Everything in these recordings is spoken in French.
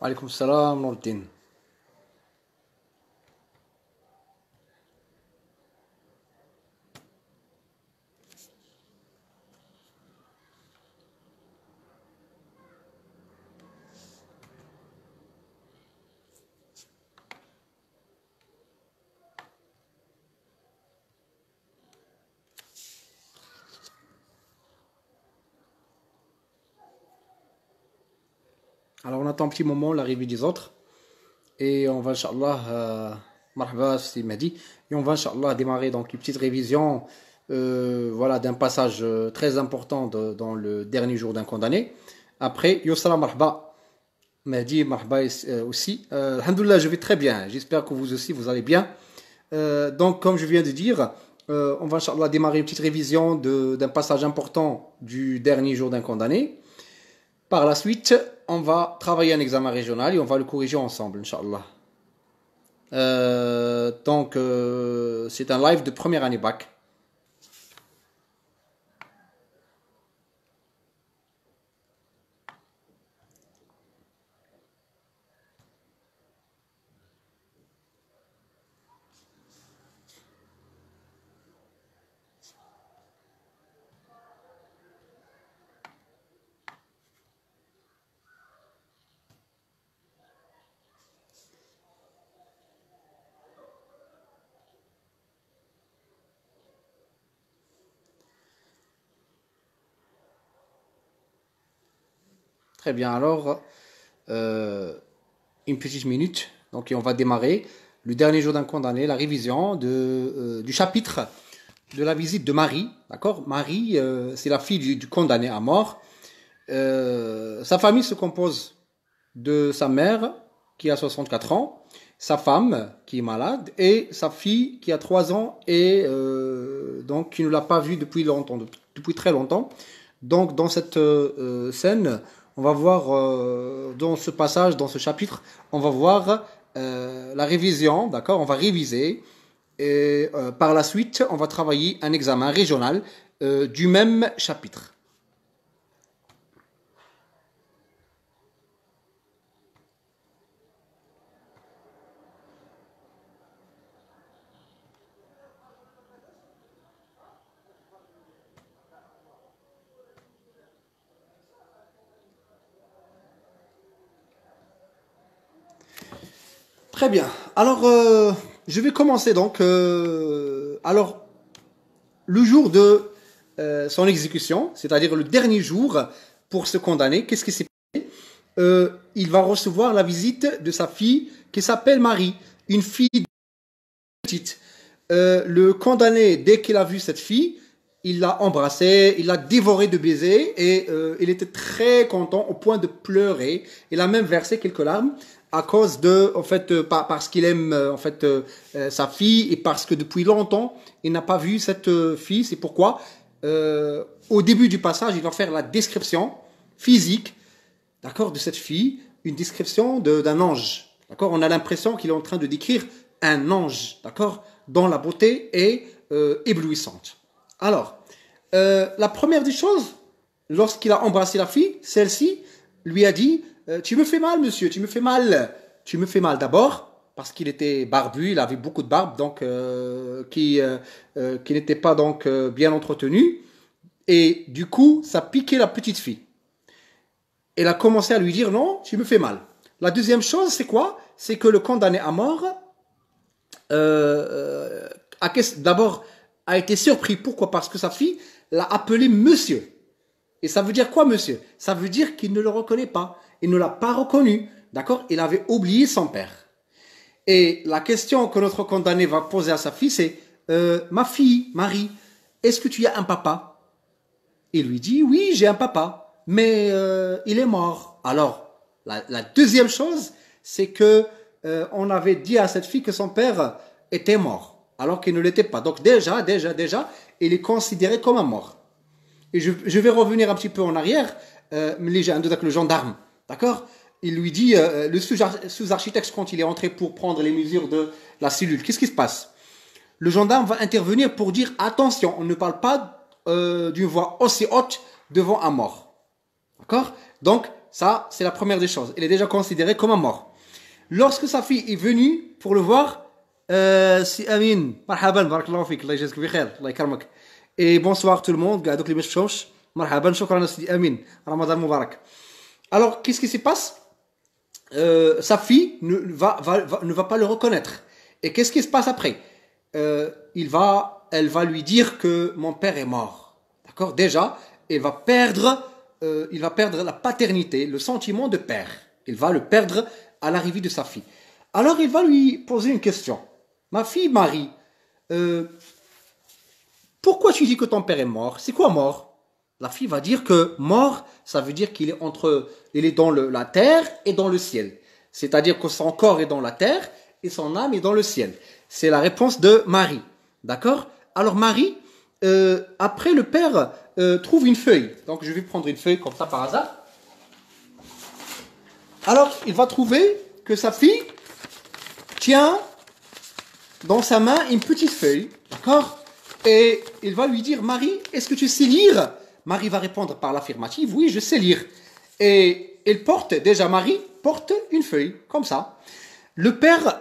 Alaykoum salam, Nordin. Alors on attend un petit moment l'arrivée des autres et on va Inch'Allah, marhaba, c'est Mahdi, et on va Inch'Allah démarrer donc une petite révision voilà, d'un passage très important dans le dernier jour d'un condamné. Après, Yossala marhaba, Mahdi, marhaba aussi. Alhamdoulilah, je vais très bien, j'espère que vous aussi vous allez bien. Donc comme je viens de dire, on va Inch'Allah démarrer une petite révision d'un passage important du dernier jour d'un condamné. Par la suite, on va travailler un examen régional et on va le corriger ensemble, Inch'Allah. C'est un live de première année bac. Très bien, alors, une petite minute. Donc, et on va démarrer le dernier jour d'un condamné, la révision du chapitre de la visite de Marie. D'accord? Marie, c'est la fille du condamné à mort. Sa famille se compose de sa mère qui a 64 ans, sa femme qui est malade et sa fille qui a 3 ans et donc qui ne l'a pas vue depuis longtemps, depuis très longtemps. Donc dans cette scène, on va voir dans ce passage, dans ce chapitre, on va voir la révision, d'accord? On va réviser et par la suite, on va travailler un examen régional du même chapitre. Très bien. Alors, je vais commencer donc. Alors, le jour de son exécution, c'est-à-dire le dernier jour pour se condamner, qu'est-ce qui s'est passé? Il va recevoir la visite de sa fille qui s'appelle Marie, une fille petite. Le condamné, dès qu'il a vu cette fille, il l'a embrassée, il l'a dévorée de baisers et il était très content au point de pleurer. Il a même versé quelques larmes à cause de, en fait, parce qu'il aime en fait sa fille et parce que depuis longtemps il n'a pas vu cette fille. C'est pourquoi au début du passage, il va faire la description physique, d'accord, de cette fille, une description d'un ange. D'accord, on a l'impression qu'il est en train de décrire un ange, d'accord, dont la beauté est éblouissante. Alors, la première des choses, lorsqu'il a embrassé la fille, celle-ci lui a dit tu me fais mal, monsieur, tu me fais mal. Tu me fais mal d'abord, parce qu'il était barbu, il avait beaucoup de barbe, donc qui n'était pas donc bien entretenu. Et du coup, ça piquait la petite fille. Elle a commencé à lui dire non, tu me fais mal. La deuxième chose, c'est quoi? C'est que le condamné à mort d'abord a été surpris. Pourquoi? Parce que sa fille l'a appelé monsieur. Et ça veut dire quoi, monsieur? Ça veut dire qu'il ne le reconnaît pas. Il ne l'a pas reconnu. D'accord? Il avait oublié son père. Et la question que notre condamné va poser à sa fille, c'est ma fille, Marie, est-ce que tu as un papa? Il lui dit oui, j'ai un papa, mais il est mort. Alors, la deuxième chose, c'est que on avait dit à cette fille que son père était mort, alors qu'il ne l'était pas. Donc déjà, il est considéré comme un mort. Et je vais revenir un petit peu en arrière, le gendarme, d'accord? Il lui dit, le sous-architecte, quand il est entré pour prendre les mesures de la cellule, qu'est-ce qui se passe? Le gendarme va intervenir pour dire, attention, on ne parle pas d'une voix aussi haute devant un mort. D'accord? Donc, Ça, c'est la première des choses. Il est déjà considéré comme un mort. Lorsque sa fille est venue pour le voir, si Amin, marhaban, barakallahu fik, Allah yajazak bi khair, Allah yakarmak. Et bonsoir tout le monde, قاعدوك اللي ما شفتوش, marhaban, shukran Sidi Amin, Ramadan Mubarak. Alors, qu'est-ce qui se passe? Sa fille ne va pas le reconnaître. Et qu'est-ce qui se passe après? Elle va lui dire que mon père est mort. D'accord? Déjà, il va perdre la paternité, le sentiment de père. Il va le perdre à l'arrivée de sa fille. Alors, il va lui poser une question. Ma fille Marie, pourquoi tu dis que ton père est mort? C'est quoi mort? La fille va dire que mort, ça veut dire qu'il est dans la terre et dans le ciel. C'est-à-dire que son corps est dans la terre et son âme est dans le ciel. C'est la réponse de Marie. D'accord? Alors Marie, après le père trouve une feuille. Donc je vais prendre une feuille comme ça par hasard. Alors il va trouver que sa fille tient dans sa main une petite feuille. D'accord? Et il va lui dire, Marie, est-ce que tu sais lire? Marie va répondre par l'affirmative, oui, je sais lire. Et Marie porte une feuille, comme ça. Le père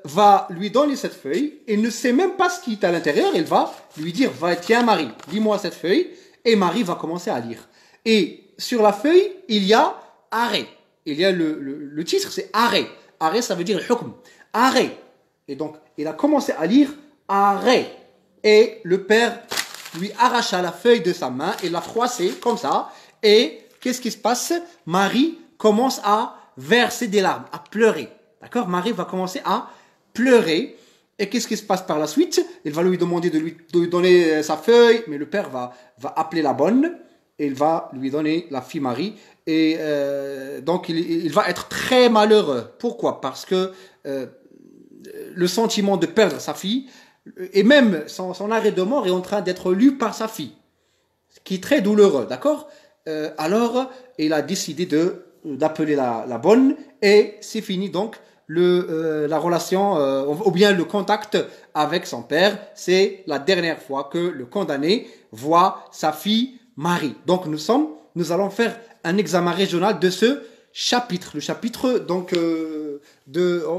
va lui donner cette feuille, il ne sait même pas ce qui est à l'intérieur, il va lui dire, tiens Marie, lis-moi cette feuille, et Marie va commencer à lire. Et sur la feuille, il y a arrêt. Il y a le titre, c'est arrêt. Arrêt, ça veut dire hukm. Arrêt. Et donc, il a commencé à lire arrêt. Et le père lui arracha la feuille de sa main et l'a froissée comme ça. Et qu'est-ce qui se passe? Marie commence à verser des larmes, à pleurer. D'accord? Marie va commencer à pleurer. Et qu'est-ce qui se passe par la suite? Il va lui demander de lui donner sa feuille, mais le père va appeler la bonne. Et il va lui donner la fille Marie. Et donc, il va être très malheureux. Pourquoi? Parce que le sentiment de perdre sa fille, et même son arrêt de mort est en train d'être lu par sa fille, ce qui est très douloureux, d'accord? Alors, il a décidé d'appeler la bonne, et c'est fini donc la relation, ou bien le contact avec son père. C'est la dernière fois que le condamné voit sa fille Marie. Donc nous allons faire un examen régional de ce chapitre, le chapitre donc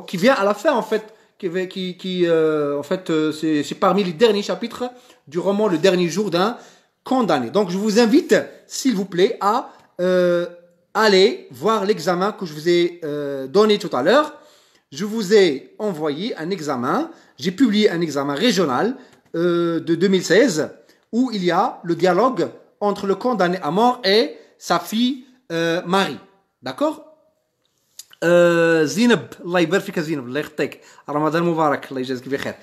qui vient à la fin en fait. C'est parmi les derniers chapitres du roman Le Dernier Jour d'un condamné. Donc, je vous invite, s'il vous plaît, à aller voir l'examen que je vous ai donné tout à l'heure. Je vous ai envoyé un examen, j'ai publié un examen régional de 2016 où il y a le dialogue entre le condamné à mort et sa fille Marie. D'accord? Zineb, Allah يبارك فيك Zineb, Allah يخطيك, Ramadan Mubarak, Allah يجازيك بخير.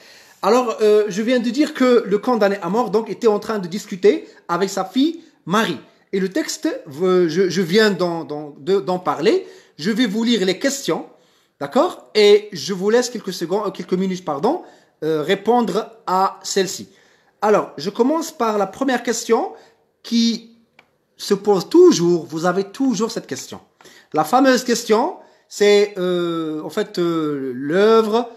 Alors, je viens de dire que le condamné à mort donc était en train de discuter avec sa fille Marie. Et le texte, je viens d'en parler. Je vais vous lire les questions, d'accord? Et je vous laisse quelques minutes, répondre à celle-ci. Alors, je commence par la première question qui se pose toujours. Vous avez toujours cette question. La fameuse question, c'est l'œuvre,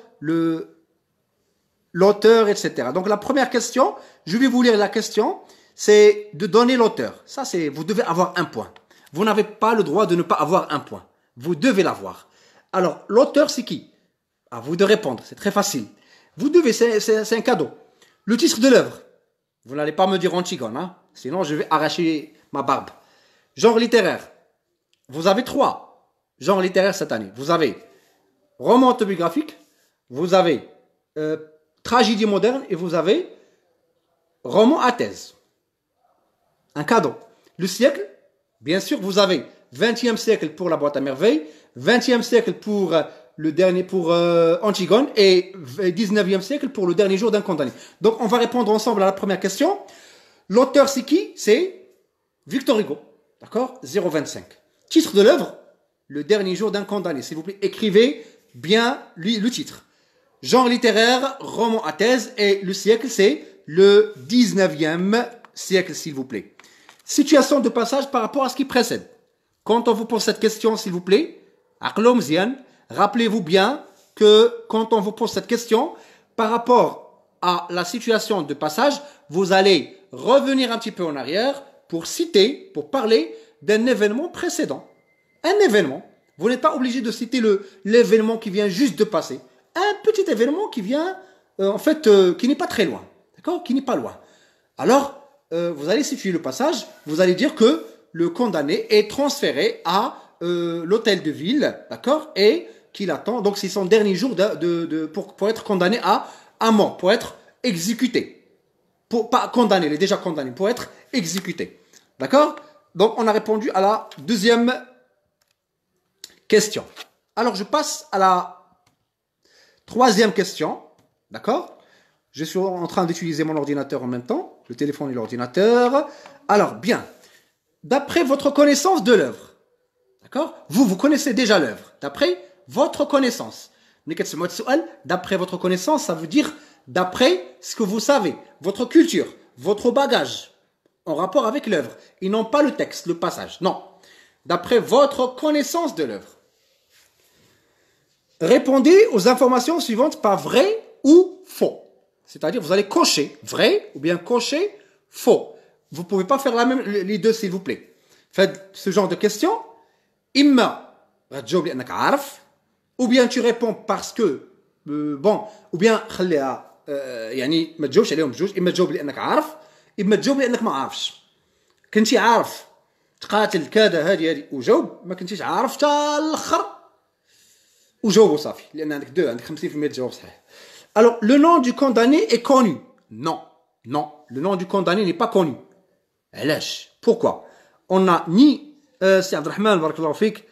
l'auteur, etc. Donc la première question, je vais vous lire la question, c'est de donner l'auteur. Ça, vous devez avoir un point. Vous n'avez pas le droit de ne pas avoir un point. Vous devez l'avoir. Alors, l'auteur, c'est qui? À vous de répondre, c'est très facile. C'est un cadeau. Le titre de l'œuvre. Vous n'allez pas me dire Antigone, hein? Sinon je vais arracher ma barbe. Genre littéraire. Vous avez 3 genres littéraires cette année. Vous avez roman autobiographique, vous avez tragédie moderne et vous avez roman à thèse. Un cadeau. Le siècle, bien sûr, vous avez 20e siècle pour la boîte à merveilles, 20e siècle pour Antigone et 19e siècle pour le dernier jour d'un condamné. Donc on va répondre ensemble à la première question. L'auteur c'est qui? C'est Victor Hugo. D'accord? 0,25. Titre de l'œuvre? Le dernier jour d'un condamné. S'il vous plaît, écrivez bien le titre. Genre littéraire, roman à thèse, et le siècle, c'est le 19e siècle, s'il vous plaît. Situation de passage par rapport à ce qui précède. Quand on vous pose cette question, s'il vous plaît, rappelez-vous bien que quand on vous pose cette question, par rapport à la situation de passage, vous allez revenir un petit peu en arrière pour parler d'un événement précédent. Un événement. Vous n'êtes pas obligé de citer l'événement qui vient juste de passer. Un petit événement qui vient, qui n'est pas très loin. D'accord? Qui n'est pas loin. Alors, vous allez situer le passage, vous allez dire que le condamné est transféré à l'hôtel de ville, d'accord? Et qu'il attend, donc c'est son dernier jour pour être condamné à mort, pour être exécuté. Pas condamné, il est déjà condamné, pour être exécuté. D'accord? Donc on a répondu à la deuxième question. Alors je passe à la troisième question. D'accord? Je suis en train d'utiliser mon ordinateur en même temps, le téléphone et l'ordinateur. Alors bien, d'après votre connaissance de l'œuvre, d'accord? Vous connaissez déjà l'œuvre, d'après votre connaissance. D'après votre connaissance, ça veut dire d'après ce que vous savez, votre culture, votre bagage, en rapport avec l'œuvre, et non pas le texte, le passage. Non. D'après votre connaissance de l'œuvre. Répondez aux informations suivantes par vrai ou faux. C'est-à-dire, vous allez cocher vrai ou bien cocher faux. Vous ne pouvez pas faire les deux, s'il vous plaît. Faites ce genre de questions. Imma, ou bien tu réponds parce que, ou bien, يعني ما تجاوبش عليهم بجوج، اما تجاوب لانك عارف، اما تجاوب لانك ما عارفش. كنتي عارف تقاتل كذا هذه وجاوب، ما كنتيش عارف حتى الاخر وجاوب صافي، لان عندك عندك 50% تجاوب صحيح. Alors, le nom du condamné est connu. Non, non, le nom du condamné n'est pas connu. علاش؟ Pourquoi? On a ni سي عبد الرحمن بارك الله فيك.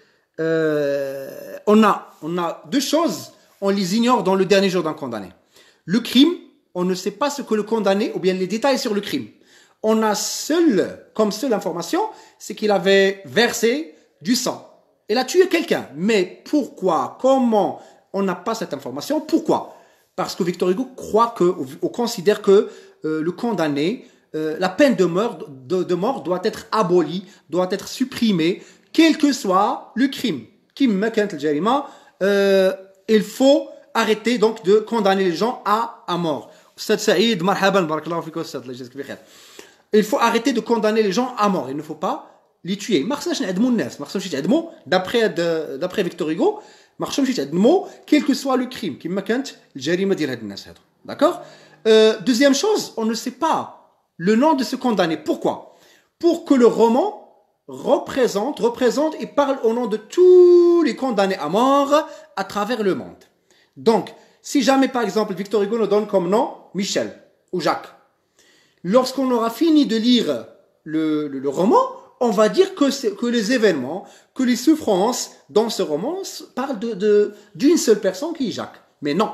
On a deux choses, on les ignore dans le dernier jour d'un condamné. Le crime, on ne sait pas ce que le condamné, ou bien les détails sur le crime. On a comme seule information, c'est qu'il avait versé du sang. Il a tué quelqu'un. Mais pourquoi? Comment? On n'a pas cette information. Pourquoi? Parce que Victor Hugo considère que le condamné, la peine de mort doit être abolie, doit être supprimée, quel que soit le crime. Il faut arrêter donc de condamner les gens à mort. Il faut arrêter de condamner les gens à mort. Il ne faut pas les tuer. D'après Victor Hugo, quel que soit le crime. D'accord? Deuxième chose, on ne sait pas le nom de ce condamné. Pourquoi? Pour que le roman représente et parle au nom de tous les condamnés à mort à travers le monde. Donc, si jamais, par exemple, Victor Hugo nous donne comme nom Michel ou Jacques, lorsqu'on aura fini de lire le roman, on va dire que les événements, que les souffrances dans ce roman parlent d'une seule personne qui est Jacques. Mais non,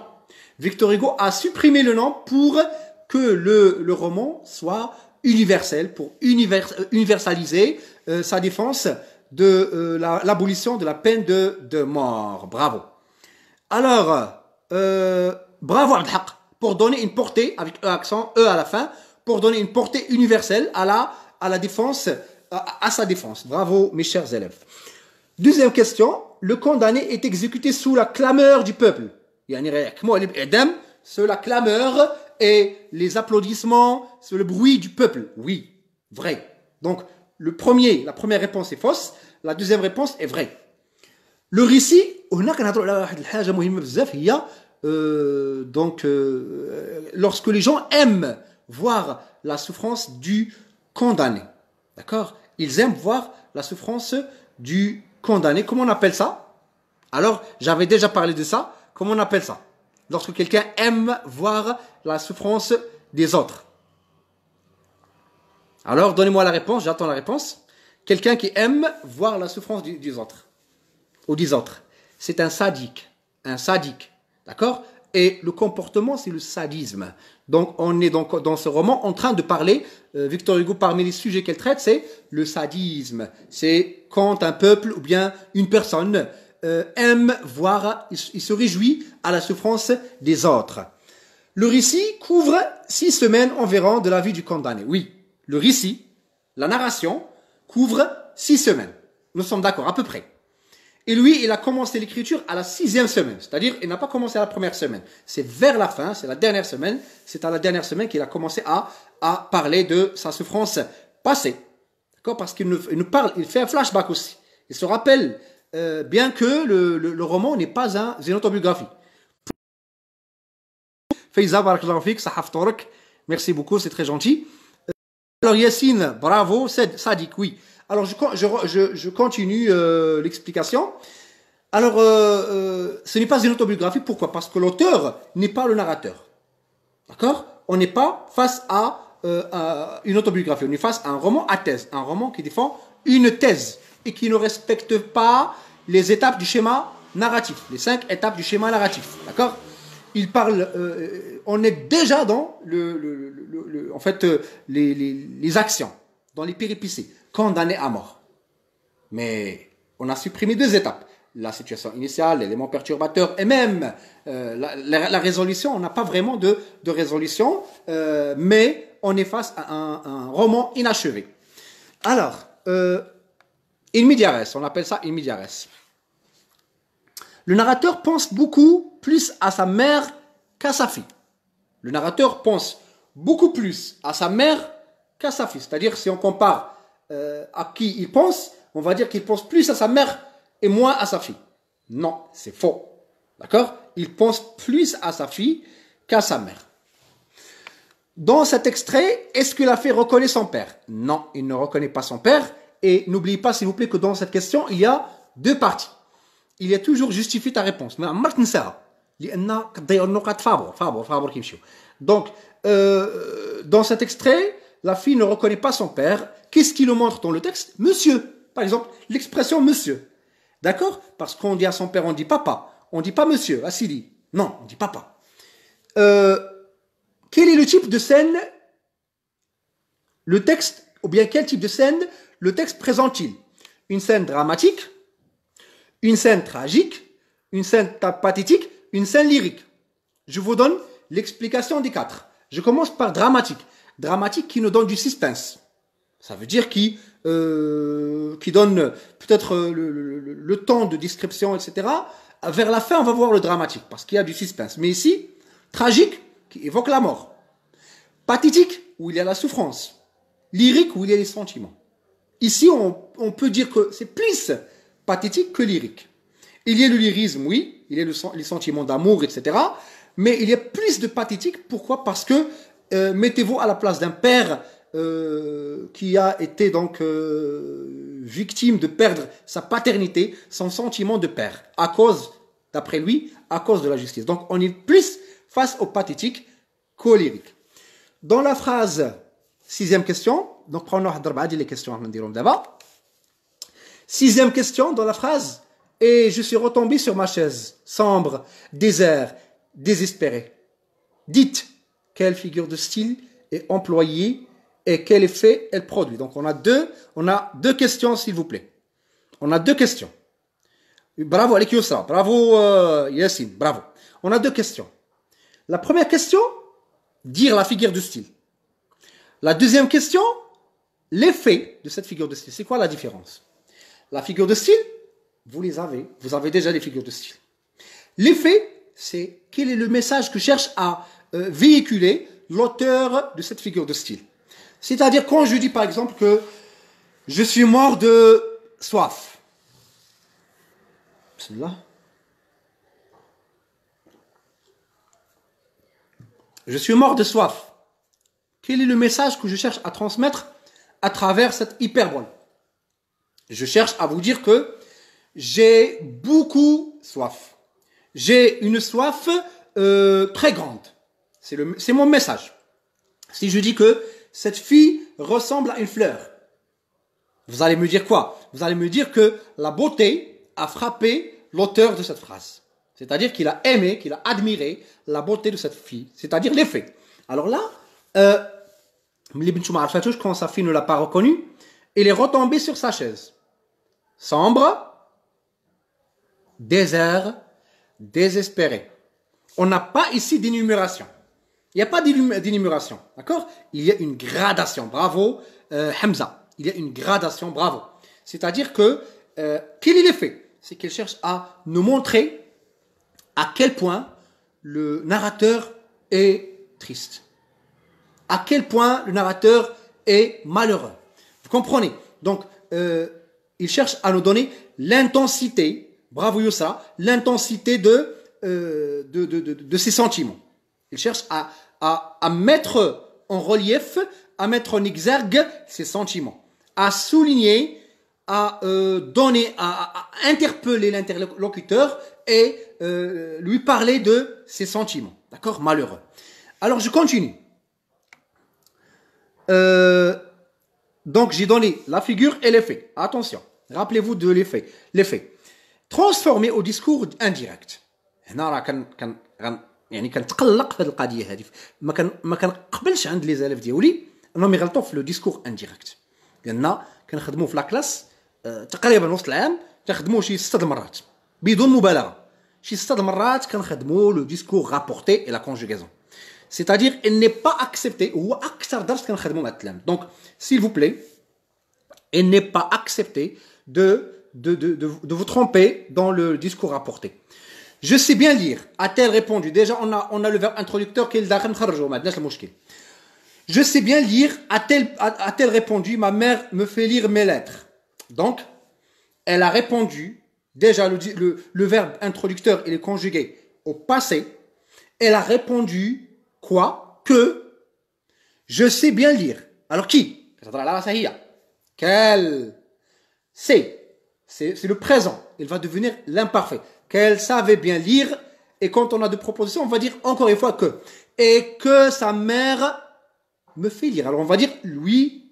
Victor Hugo a supprimé le nom pour que le roman soit universel, pour universaliser sa défense de l'abolition de la peine de mort. Bravo. Alors, bravo Abdelhaq, pour donner une portée, avec accent E à la fin, pour donner une portée universelle à la défense, à sa défense. Bravo mes chers élèves. Deuxième question, le condamné est exécuté sous la clameur du peuple. Sous la clameur et les applaudissements, sous le bruit du peuple. Oui, vrai. Donc, la première réponse est fausse, la deuxième réponse est vraie. Le récit, lorsque les gens aiment voir la souffrance du condamné. D'accord? Ils aiment voir la souffrance du condamné. Comment on appelle ça? Alors, j'avais déjà parlé de ça. Comment on appelle ça? Lorsque quelqu'un aime voir la souffrance des autres. Alors, donnez-moi la réponse, j'attends la réponse. Quelqu'un qui aime voir la souffrance des autres. Ou des autres. C'est un sadique. Un sadique. D'accord? Et le comportement, c'est le sadisme. Donc, on est donc dans ce roman en train de parler, Victor Hugo, parmi les sujets qu'elle traite, c'est le sadisme. C'est quand un peuple ou bien une personne aime voir, il se réjouit à la souffrance des autres. Le récit couvre 6 semaines environ de la vie du condamné. Oui, le récit, la narration, couvre 6 semaines. Nous sommes d'accord, à peu près. Et lui, il a commencé l'écriture à la 6e semaine. C'est-à-dire, il n'a pas commencé à la première semaine. C'est vers la fin, c'est la dernière semaine. C'est à la dernière semaine qu'il a commencé à parler de sa souffrance passée. D'accord? Parce qu'il nous parle, il fait un flashback aussi. Il se rappelle, bien que le roman n'est pas une autobiographie. Faiza, barakallahu fik, sahaf torak. Merci beaucoup, c'est très gentil. Alors Yassine, bravo, Sadik, oui. Alors je continue l'explication. Alors, ce n'est pas une autobiographie, pourquoi? Parce que l'auteur n'est pas le narrateur. D'accord? On n'est pas face à une autobiographie, on est face à un roman à thèse, un roman qui défend une thèse et qui ne respecte pas les étapes du schéma narratif, les 5 étapes du schéma narratif. D'accord? Il parle, on est déjà dans en fait, les actions, dans les péripéties, condamné à mort. Mais on a supprimé 2 étapes. La situation initiale, l'élément perturbateur et même la résolution. On n'a pas vraiment de résolution, mais on est face à un roman inachevé. Alors, in media res, on appelle ça in media res. Le narrateur pense beaucoup plus à sa mère qu'à sa fille. Le narrateur pense beaucoup plus à sa mère qu'à sa fille. C'est-à-dire, si on compare à qui il pense, on va dire qu'il pense plus à sa mère et moins à sa fille. Non, c'est faux. D'accord? Il pense plus à sa fille qu'à sa mère. Dans cet extrait, est-ce que la fille reconnaît son père? Non, il ne reconnaît pas son père. Et n'oubliez pas, s'il vous plaît, que dans cette question, il y a 2 parties. Il y a toujours justifie ta réponse. Donc, dans cet extrait, la fille ne reconnaît pas son père. Qu'est-ce qu'il nous montre dans le texte? Monsieur. Par exemple, l'expression monsieur. D'accord? Parce qu'on dit à son père, on dit papa. On dit pas monsieur, Assili. Non, on dit papa. Quel est le type de scène, le texte, ou bien quel type de scène le texte présente-t-il? Une scène dramatique, une scène tragique, une scène pathétique, une scène lyrique. Je vous donne l'explication des 4. Je commence par dramatique. Dramatique qui nous donne du suspense. Ça veut dire qui donne peut-être le temps de description, etc. Vers la fin, on va voir le dramatique, parce qu'il y a du suspense. Mais ici, tragique, qui évoque la mort. Pathétique, où il y a la souffrance. Lyrique, où il y a les sentiments. Ici, on peut dire que c'est plus pathétique que lyrique. Il y a le lyrisme, oui, il y a les sentiments d'amour, etc. Mais il y a plus de pathétique. Pourquoi? Parce que mettez-vous à la place d'un père qui a été donc victime de perdre sa paternité, son sentiment de père, à cause, d'après lui, à cause de la justice. Donc on est plus face au pathétique qu'au lyrique. Dans la phrase 6e question, donc prenons les questions d'abord. 6e question dans la phrase, et je suis retombé sur ma chaise, sombre, désert, désespéré. Dites quelle figure de style est employée et quel effet elle produit. Donc on a deux questions, s'il vous plaît. On a 2 questions. Bravo Alek Youssra, bravo Yassine, bravo. On a 2 questions. La première question, dire la figure de style. La deuxième question, l'effet de cette figure de style. C'est quoi la différence? La figure de style, vous avez déjà les figures de style. L'effet, c'est quel est le message que cherche à véhiculer l'auteur de cette figure de style. C'est-à-dire quand je dis par exemple que je suis mort de soif. Bismillah. Je suis mort de soif. Quel est le message que je cherche à transmettre à travers cette hyperbole? Je cherche à vous dire que j'ai beaucoup soif. J'ai une soif très grande. C'est mon message. Si je dis que cette fille ressemble à une fleur, vous allez me dire quoi? Vous allez me dire que la beauté a frappé l'auteur de cette phrase. C'est-à-dire qu'il a aimé, qu'il a admiré la beauté de cette fille. C'est-à-dire l'effet. Alors là, quand sa fille ne l'a pas reconnu, il est retombé sur sa chaise. Sombre, désert, désespéré. On n'a pas ici d'énumération. Il n'y a pas d'énumération. D'accord? Il y a une gradation. Bravo, Hamza. Il y a une gradation. Bravo. C'est-à-dire que, quel est l'effet? C'est qu'elle cherche à nous montrer à quel point le narrateur est triste. À quel point le narrateur est malheureux. Vous comprenez? Donc, il cherche à nous donner l'intensité, bravo Youssa, l'intensité de ses sentiments. Il cherche à mettre en relief, à mettre en exergue ses sentiments, à souligner, à donner, à interpeller l'interlocuteur et lui parler de ses sentiments. D'accord? Malheureux. Alors, je continue. Donc, j'ai donné la figure et l'effet. Attention, rappelez-vous de l'effet. L'effet. Transformé au discours indirect. هنا راه يعني كنتقلق في هذه القضيه هذه ما كنقبلش عند لي زالف ديالي انهم يغلطوا في لو ديسكور انديريكت لان كنخدموا في لا كلاس تقريبا وسط العام كنخدموا شي 6 المرات بدون مبالغه شي 6 المرات كنخدموا لو ديسكور رابورتي اي لا كونجوغاسيون c'est-à-dire il n'est pas accepté هو اكثر درس كنخدموا مع التلاميذ donc s'il vous plaît il n'est pas accepté de vous tromper dans le discours rapporté. Je sais bien lire. A-t-elle répondu? Déjà, on a le verbe introducteur qui est le. Je sais bien lire. A-t-elle répondu? Ma mère me fait lire mes lettres. Donc, elle a répondu. Déjà, le verbe introducteur, il est conjugué au passé. Elle a répondu quoi? Que je sais bien lire. Alors, qui? Qu'elle sait. C'est le présent. Il va devenir l'imparfait. Qu'elle savait bien lire. Et quand on a deux propositions, on va dire encore une fois que. Et que sa mère me fait lire. Alors on va dire lui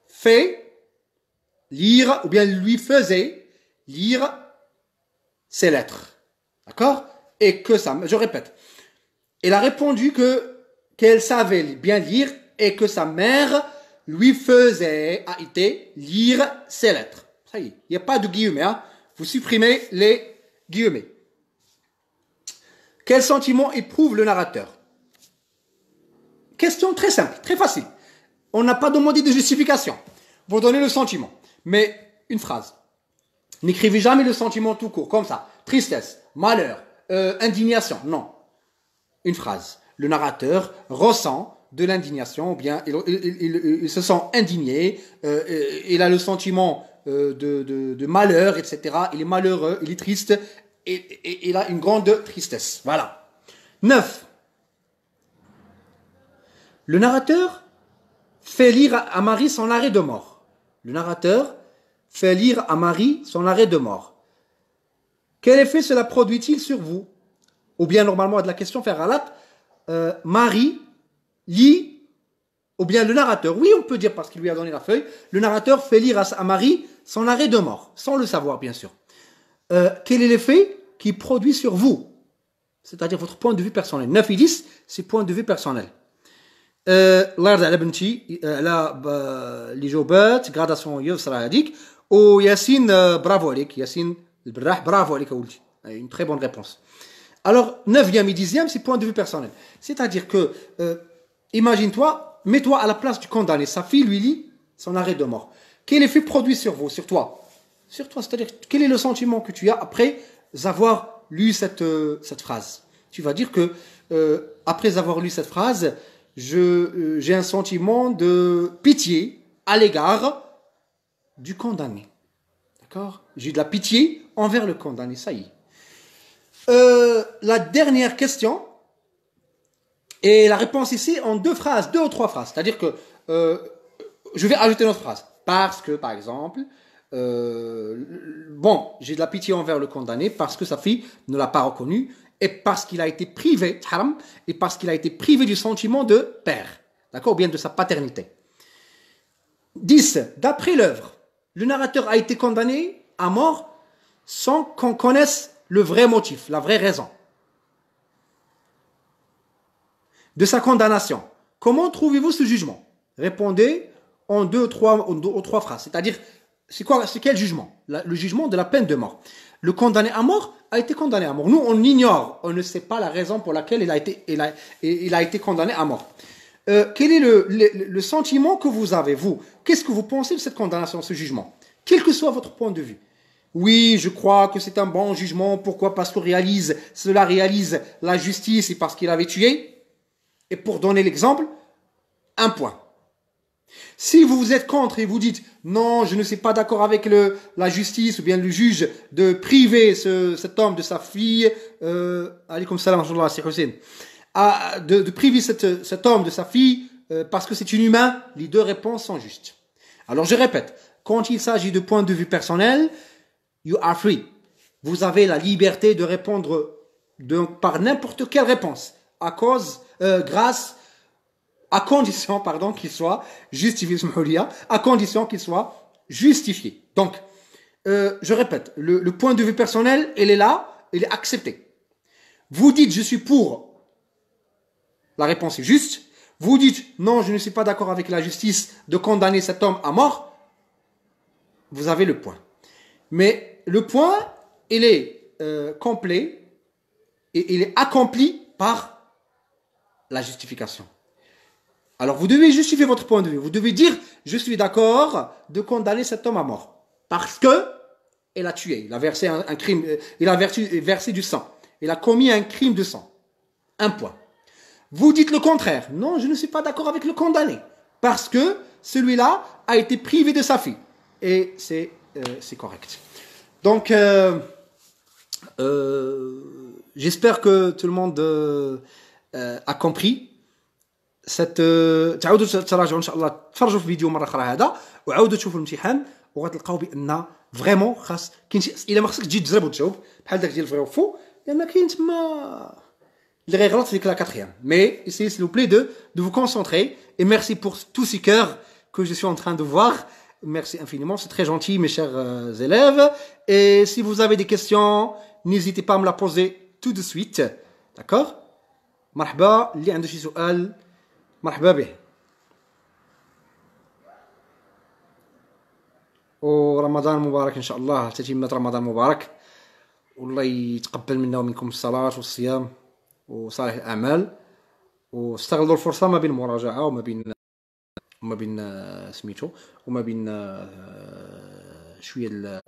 fait lire, ou bien lui faisait lire ses lettres. D'accord? Et que ça, je répète. Elle a répondu qu'elle savait bien lire et que sa mère lui faisait, a été, lire ses lettres. Ça y est, il n'y a pas de guillemets. Hein? Vous supprimez les guillemets. Quel sentiment éprouve le narrateur? Question très simple, très facile. On n'a pas demandé de justification. Vous donnez le sentiment. Mais une phrase. N'écrivez jamais le sentiment tout court, comme ça. Tristesse, malheur, indignation. Non. Une phrase. Le narrateur ressent de l'indignation, ou bien il se sent indigné, il a le sentiment de malheur, etc. Il est malheureux, il est triste, et il a une grande tristesse. Voilà. 9. Le narrateur fait lire à Marie son arrêt de mort. Le narrateur fait lire à Marie son arrêt de mort. Quel effet cela produit-il sur vous? Ou bien normalement de la question faire alat, Marie lit, ou bien le narrateur, oui on peut dire parce qu'il lui a donné la feuille, le narrateur fait lire à Marie son arrêt de mort, sans le savoir bien sûr. Quel est l'effet qui produit sur vous? C'est-à-dire votre point de vue personnel. 9 et 10, c'est point de vue personnel. الله يرضى على بنتي على الإجابات غراداسيون يسرى هذيك وياسين برافو عليك ياسين البراح برافو عليك ولدي une très bonne réponse. Alors 9e et 10e c'est point de vue personnel. C'est-à-dire que imagine-toi, mets-toi à la place du condamné, sa fille lui lit son arrêt de mort. Quel effet produit sur vous, sur toi? Sur toi, c'est-à-dire quel est le sentiment que tu as après avoir lu cette phrase? Tu vas dire que après avoir lu cette phrase, j'ai un sentiment de pitié à l'égard du condamné. D'accord? J'ai de la pitié envers le condamné, ça y est. La dernière question, et la réponse ici en 2 phrases, 2 ou 3 phrases. C'est-à-dire que je vais ajouter une autre phrase. Parce que, par exemple, bon, j'ai de la pitié envers le condamné parce que sa fille ne l'a pas reconnu et parce qu'il a été privé, haram, et parce qu'il a été privé du sentiment de père, d'accord, ou bien de sa paternité. 10. D'après l'œuvre, le narrateur a été condamné à mort sans qu'on connaisse le vrai motif, la vraie raison de sa condamnation. Comment trouvez-vous ce jugement? Répondez en 2 ou 3 phrases. C'est-à-dire, c'est quel jugement? Le jugement de la peine de mort. Le condamné à mort a été condamné à mort. Nous, on ignore, on ne sait pas la raison pour laquelle il a été condamné à mort. Quel est le sentiment que vous avez, vous? Qu'est-ce que vous pensez de cette condamnation, ce jugement? Quel que soit votre point de vue. Oui, je crois que c'est un bon jugement. Pourquoi? Parce que cela réalise la justice et parce qu'il avait tué. Et pour donner l'exemple, 1 point. Si vous êtes contre et vous dites non, je ne suis pas d'accord avec la justice ou bien le juge de priver cet homme de sa fille, alaykoum salam wa rahmatullah, c'est Hussein, de priver cet homme de sa fille parce que c'est une humain, les deux réponses sont justes. Alors je répète, quand il s'agit de points de vue personnels, you are free. Vous avez la liberté de répondre par n'importe quelle réponse, grâce à condition, pardon, qu'il soit justifié, à condition qu'il soit justifié. Donc, je répète, le point de vue personnel, il est là, il est accepté. Vous dites, je suis pour, la réponse est juste. Vous dites, non, je ne suis pas d'accord avec la justice de condamner cet homme à mort. Vous avez le point. Mais le point, il est complet et il est accompli par la justification. Alors, vous devez justifier votre point de vue. Vous devez dire, je suis d'accord de condamner cet homme à mort. Parce que il a tué, il a versé un crime, il a versé du sang. Il a commis un crime de sang. Un point. Vous dites le contraire. Non, je ne suis pas d'accord avec le condamné. Parce que celui-là a été privé de sa fille. Et c'est correct. Donc, j'espère que tout le monde a compris. تعاودوا تراجعوا ان شاء الله تفرجوا في فيديو مره اخرى هذا وعاودوا تشوفوا الامتحان وغتلقاو بان فريمون كاين شي اسئله ما خصك تجي تجرب وتجاوب بحال داك ديال فري وفو لان كاين تما اللي غيغلط في ديك لا كاتريام مي essayez s'il vous plaît de vous concentrer et merci pour tous ces cœurs que je suis en train de voir. Merci infiniment, c'est très gentil mes chers élèves, et si vous avez des questions n'hésitez pas à me la poser tout de suite. D'accord. مرحبا اللي عنده شي سؤال مرحبا به. ورمضان مبارك ان شاء الله، تتمة رمضان مبارك، والله يتقبل منا ومنكم الصلاة والصيام وصالح الاعمال، واستغلوا الفرصة ما بين المراجعة وما بين سميتو وما بين شوية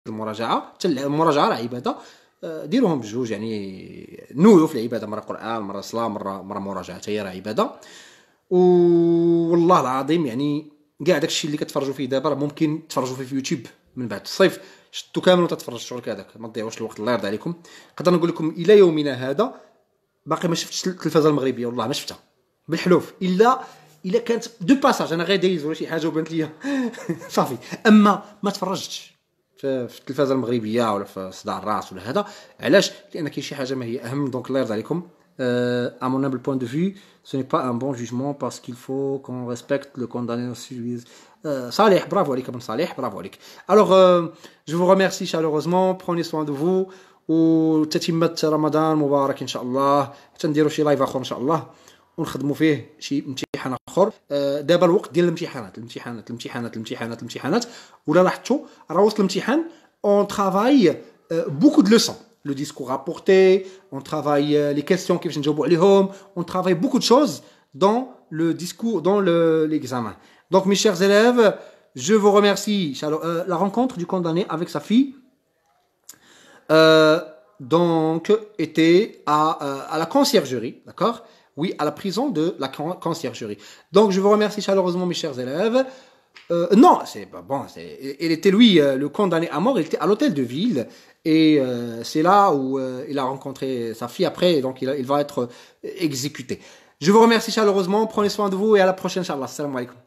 المراجعة. حتى المراجعة راه عبادة، ديروهم بجوج، يعني نويو في العباده، مره قران مره صلاه مره مراجعه، حتى هي راه عباده. والله العظيم يعني كاع داكشي اللي كتفرجوا فيه دابا راه ممكن تفرجوا فيه في يوتيوب من بعد الصيف، شدوا كامل وتتفرجوا الشغل هذاك، ما تضيعوش الوقت الله يرضي عليكم. نقدر نقول لكم الى يومنا هذا باقي ما شفتش التلفازه المغربيه، والله ما شفتها بالحلوف، الا كانت دو باساج انا غير دايز ولا شي حاجه وبانت ليا صافي، اما ما تفرجتش في التلفازه المغربيه ولا في صداع الراس ولا هذا. علاش؟ لان كاين شي حاجه ما هي اهم. دونك الله يرضى عليكم. à mon humble point de vue, ce n'est pas un bon jugement parce qu'il faut qu'on respecte le condamné aussi. Salih, bravo عليك ابن صالح، bravo عليك. Alors je vous remercie chaleureusement, prenez soin de vous وتتمة رمضان مبارك ان شاء الله، حتى نديروا شي لايف اخر ان شاء الله ونخدموا فيه شي امتحان اخر. دابا الوقت ديال الامتحانات ولا لاحظتوا راه وسط الامتحان on travaille beaucoup de leçons, le discours rapporté, on travaille les questions كيفاش نجاوبوا عليهم, on travaille beaucoup de choses dans le discours, dans l'examen. Donc mes chers élèves, je vous remercie. La rencontre du condamné avec sa fille donc était à la conciergerie, d'accord? Oui, à la prison de la conciergerie. Donc, je vous remercie chaleureusement, mes chers élèves. Non, c'est bon. Il était lui le condamné à mort. Il était à l'hôtel de ville et c'est là où il a rencontré sa fille après. Donc, il va être exécuté. Je vous remercie chaleureusement. Prenez soin de vous et à la prochaine, Inch'Allah. Assalamu alaikum.